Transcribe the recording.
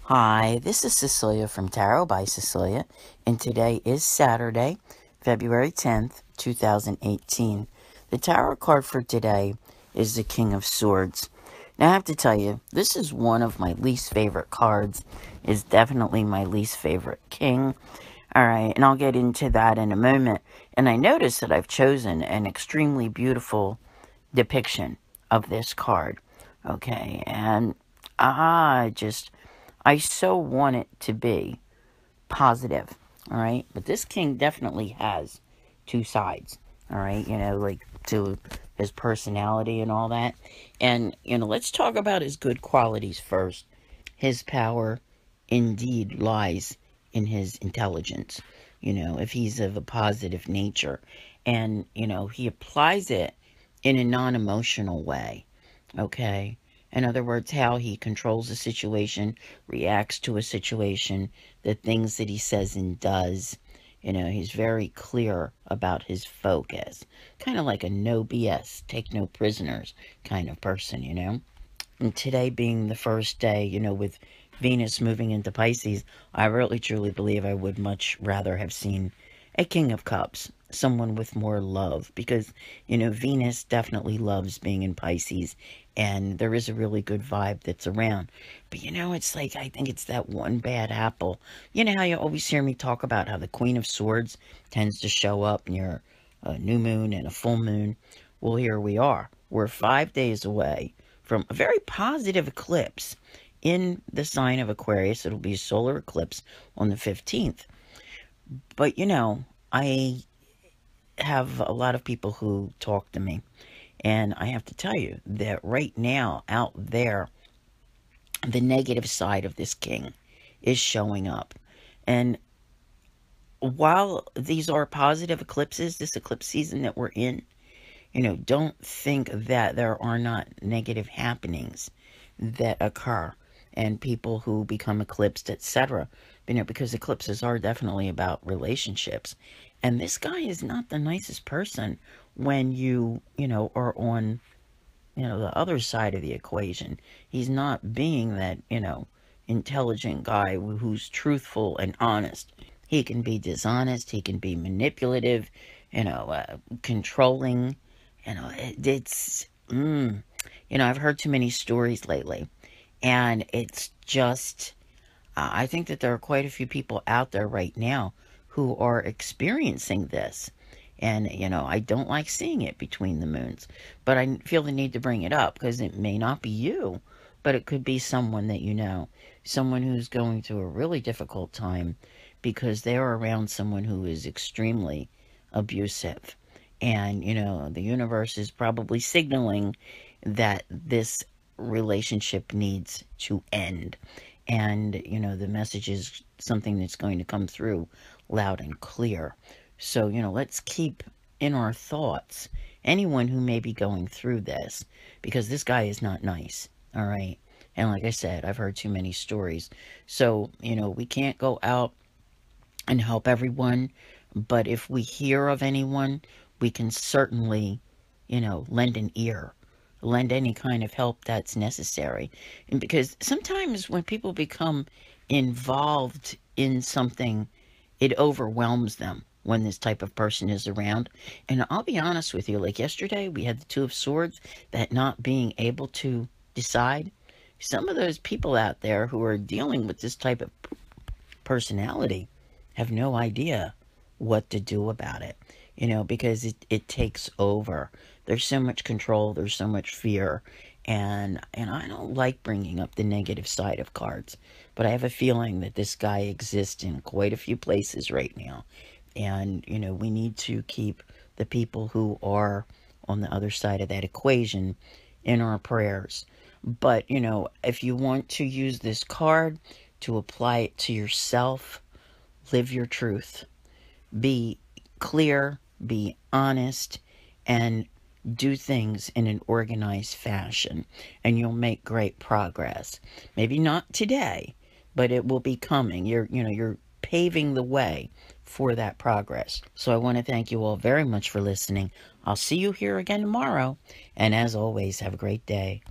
Hi, this is Cecilia from Tarot by Cecilia, and today is Saturday, February 10th, 2018. The tarot card for today is the King of Swords. Now, I have to tell you, this is one of my least favorite cards. It's definitely my least favorite king. All right, and I'll get into that in a moment. And I notice that I've chosen an extremely beautiful depiction of this card. Okay, and I so want it to be positive, all right? But this king definitely has two sides, all right? Like to his personality and all that. And, let's talk about his good qualities first. His power indeed lies in his intelligence, if he's of a positive nature. And, he applies it in a non emotional way, okay? In other words, how he controls a situation, reacts to a situation, the things that he says and does. He's very clear about his focus. Kind of like a no BS, take no prisoners kind of person. And today being the first day, with Venus moving into Pisces, I really truly believe I would much rather have seen a King of Cups, someone with more love, because, Venus definitely loves being in Pisces, and there is a really good vibe that's around. But, it's like, I think it's that one bad apple. You know how you always hear me talk about how the Queen of Swords tends to show up near a new moon and a full moon? Well, here we are. We're 5 days away from a very positive eclipse in the sign of Aquarius. It'll be a solar eclipse on the 15th. But, I have a lot of people who talk to me, and I have to tell you that right now, out there, the negative side of this king is showing up. And while these are positive eclipses, this eclipse season that we're in, don't think that there are not negative happenings that occur and people who become eclipsed, etc. Because eclipses are definitely about relationships. And this guy is not the nicest person when are on, the other side of the equation. He's not being that, intelligent guy who's truthful and honest. He can be dishonest, he can be manipulative, controlling. I've heard too many stories lately, and it's just, I think that there are quite a few people out there right now who are experiencing this. And, I don't like seeing it between the moons, but I feel the need to bring it up because it may not be you, but it could be someone that someone who's going through a really difficult time because they're around someone who is extremely abusive. And, the universe is probably signaling that this relationship needs to end. And, the message is something that's going to come through loud and clear. So, let's keep in our thoughts anyone who may be going through this, because this guy is not nice, all right? And like I said, I've heard too many stories. So, we can't go out and help everyone, but if we hear of anyone, we can certainly, lend an ear, lend any kind of help that's necessary. And because sometimes when people become involved in something, it overwhelms them when this type of person is around. And I'll be honest with you, like yesterday, we had the Two of Swords, that not being able to decide. Some of those people out there who are dealing with this type of personality have no idea what to do about it, because it takes over. There's so much control, there's so much fear, and I don't like bringing up the negative side of cards, but I have a feeling that this guy exists in quite a few places right now. And, we need to keep the people who are on the other side of that equation in our prayers. But, if you want to use this card to apply it to yourself, live your truth. Be clear, be honest, and do things in an organized fashion, and you'll make great progress. Maybe not today, but it will be coming. You're paving the way for that progress. So I want to thank you all very much for listening. I'll see you here again tomorrow, and as always, have a great day.